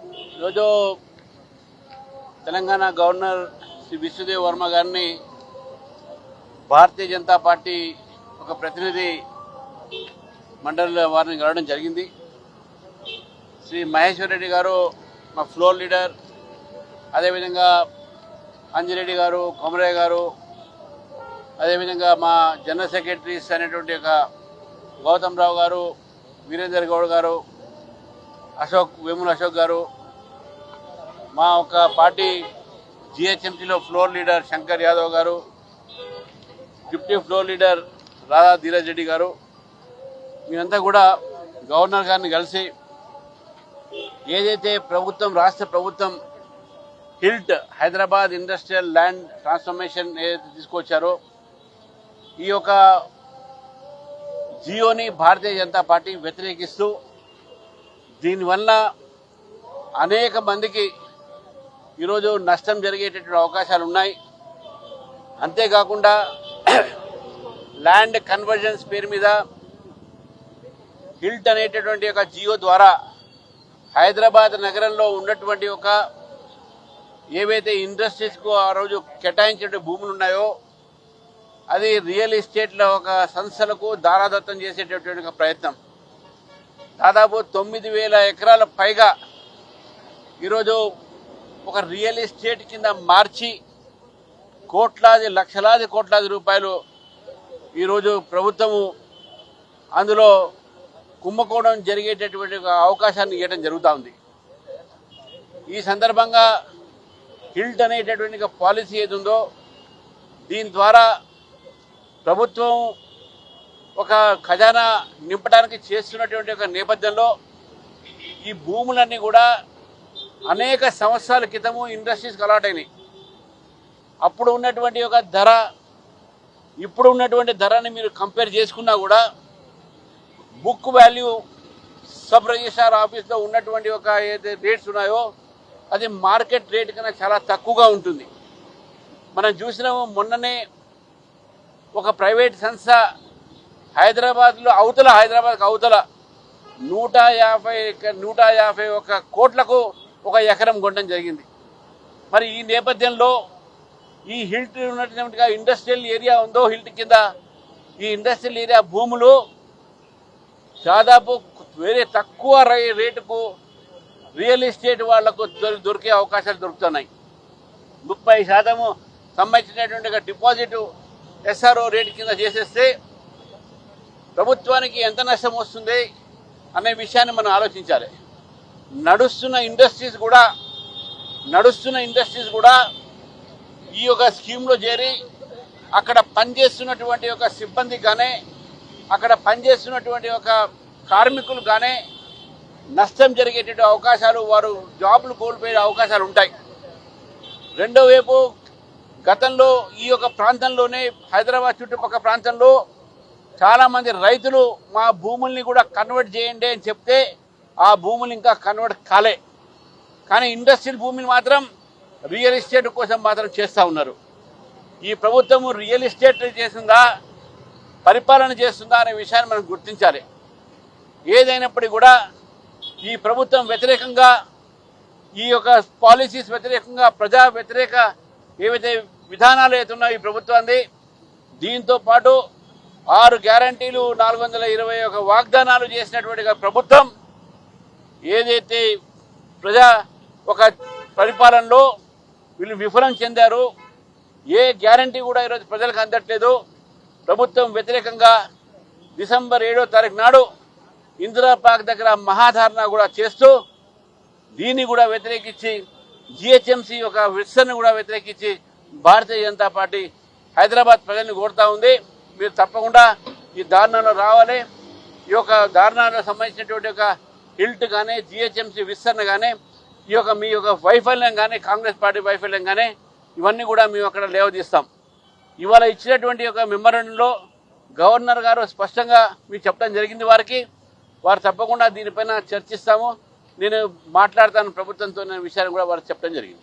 ఈరోజు తెలంగాణ గవర్నర్ శ్రీ విశ్వదేవ్ వర్మ గారిని భారతీయ జనతా పార్టీ ఒక ప్రతినిధి మండలి వారిని కలవడం జరిగింది. శ్రీ మహేశ్వర్ రెడ్డి గారు మా ఫ్లోర్ లీడర్, అదేవిధంగా అంజిరెడ్డి గారు, కొమరయ్య గారు, అదేవిధంగా మా జనరల్ సెక్రటరీస్ అనేటువంటి ఒక గౌతమ్ రావు గారు, వీరేందర్ గౌడ్ గారు, వేముల అశోక్ గారు, మా ఒక పార్టీ జిహెచ్ఎంసీలో ఫ్లోర్ లీడర్ శంకర్ యాదవ్ గారు, deputy floor leader Radha Dheeraj Reddy గారు, మీరంతా కూడా గవర్నర్ గారిని కలిసి ఏదైతే ప్రభుత్వం, రాష్ట్ర ప్రభుత్వం HILT Hyderabad industrial land transformation ఏదైతే తీసుకొచ్చారో ఈ యొక్క జియోని భారతీయ జనతా పార్టీ వ్యతిరేకిస్తూ దీనివల్ల అనేక మందికి ఈరోజు నష్టం జరిగేటటువంటి అవకాశాలు ఉన్నాయి. అంతేకాకుండా ల్యాండ్ కన్వర్జన్స్ పేరు మీద హిల్ట్ అనేటటువంటి ఒక జియో ద్వారా హైదరాబాద్ నగరంలో ఉన్నటువంటి ఒక ఏవైతే ఇండస్ట్రీస్కు ఆ రోజు కేటాయించిన భూములు ఉన్నాయో అది రియల్ ఎస్టేట్ల ఒక సంస్థలకు దారాదత్తం చేసేటటువంటి ఒక ప్రయత్నం. దాదాపు 9,000 ఎకరాల పైగా ఈరోజు ఒక రియల్ ఎస్టేట్ కింద మార్చి లక్షలాది కోట్లాది రూపాయలు ఈరోజు ప్రభుత్వము అందులో కుంభకోణం జరిగేటటువంటి అవకాశాన్ని ఇవ్వడం జరుగుతూ ఉంది. ఈ సందర్భంగా హిల్ట్ అనేటటువంటి పాలసీ ఏది ఉందో దీని ద్వారా ప్రభుత్వం ఒక ఖజానా నింపడానికి చేస్తున్నటువంటి ఒక నేపథ్యంలో ఈ భూములన్నీ కూడా అనేక సంవత్సరాల క్రితము ఇండస్ట్రీస్కి అలాట్ అయినాయి. అప్పుడు ఉన్నటువంటి ఒక ధర, ఇప్పుడు ఉన్నటువంటి ధరని మీరు కంపేర్ చేసుకున్నా కూడా బుక్ వాల్యూ సబ్ రిజిస్ట్రార్ ఆఫీస్లో ఉన్నటువంటి ఒక ఏదైతే రేట్స్ ఉన్నాయో అది మార్కెట్ రేట్ కన్నా చాలా తక్కువగా ఉంటుంది. మనం చూసినాము మొన్ననే ఒక ప్రైవేట్ సంస్థ హైదరాబాద్కు అవతల 151 కోట్లకు ఒక ఎకరం కొనడం జరిగింది. మరి ఈ నేపథ్యంలో ఈ హిల్ట్ ఉన్నటువంటి ఇండస్ట్రియల్ ఏరియా ఉందో హిల్ట్ కింద ఈ ఇండస్ట్రియల్ ఏరియా భూములు దాదాపు వేరే తక్కువ రేటుకు రియల్ ఎస్టేట్ వాళ్లకు దొరికే అవకాశాలు దొరుకుతున్నాయి. 30% సంబంధించినటువంటి డిపాజిట్ ఎస్ఆర్ఓ రేటు కింద చేసేస్తే ప్రభుత్వానికి ఎంత నష్టం వస్తుంది అనే విషయాన్ని మనం ఆలోచించాలి. నడుస్తున్న ఇండస్ట్రీస్ కూడా ఈ యొక్క స్కీమ్లో చేరి అక్కడ పనిచేస్తున్నటువంటి ఒక సిబ్బంది కానీ అక్కడ పనిచేస్తున్నటువంటి ఒక కార్మికులు కానీ నష్టం జరిగేటువంటి అవకాశాలు, వారు జాబులు కోల్పోయే అవకాశాలు ఉంటాయి. రెండో వైపు గతంలో ఈ యొక్క ప్రాంతంలోనే హైదరాబాద్ చుట్టుపక్కల ప్రాంతంలో చాలామంది రైతులు మా భూముల్ని కూడా కన్వర్ట్ చేయండి అని చెప్తే ఆ భూములు ఇంకా కన్వర్ట్ కాలే. కానీ ఇండస్ట్రియల్ భూమిని మాత్రం రియల్ ఎస్టేట్ కోసం మాత్రం చేస్తూ ఉన్నారు. ఈ ప్రభుత్వము రియల్ ఎస్టేట్ చేస్తుందా, పరిపాలన చేస్తుందా అనే విషయాన్ని మనం గుర్తించాలి. ఏదైనప్పటికీ కూడా ఈ ప్రభుత్వం వ్యతిరేకంగా, ఈ యొక్క పాలసీస్ వ్యతిరేకంగా, ప్రజా వ్యతిరేక ఏవైతే విధానాలు అవుతున్నాయో ఈ ప్రభుత్వాన్ని, దీంతో పాటు 6 గ్యారంటీలు 421 వాగ్దానాలు చేసినటువంటి ప్రభుత్వం ఏదైతే ఒక పరిపాలనలో వీళ్ళు విఫలం చెందారు, ఏ గ్యారంటీ కూడా ఈరోజు ప్రజలకు అందట్లేదు. ప్రభుత్వం వ్యతిరేకంగా డిసెంబర్ 7వ తారీఖు నాడు ఇందిరా పార్క్ దగ్గర మహాధారణ కూడా చేస్తూ దీన్ని కూడా వ్యతిరేకించి జిహెచ్ఎంసీ ఒక విస్తరణ కూడా వ్యతిరేకించి భారతీయ జనతా పార్టీ హైదరాబాద్ ప్రజల్ని కోరుతా ఉంది. మీరు తప్పకుండా ఈ దారుణంలో రావాలి. ఈ యొక్క దారుణాలకు సంబంధించినటువంటి ఒక హిల్ట్ కానీ, జిహెచ్ఎంసీ విస్తరణ కానీ, మీ యొక్క వైఫల్యం కానీ, కాంగ్రెస్ పార్టీ వైఫల్యం కానీ, ఇవన్నీ కూడా మేము అక్కడ లేవదీస్తాం. ఇవాళ ఇచ్చినటువంటి ఒక మెమోరాండంలో గవర్నర్ గారు స్పష్టంగా మీకు చెప్పడం జరిగింది. వారు తప్పకుండా దీనిపైన చర్చిస్తాము, నేను మాట్లాడతాను ప్రభుత్వంతో అనే విషయాన్ని కూడా వారు చెప్పడం జరిగింది.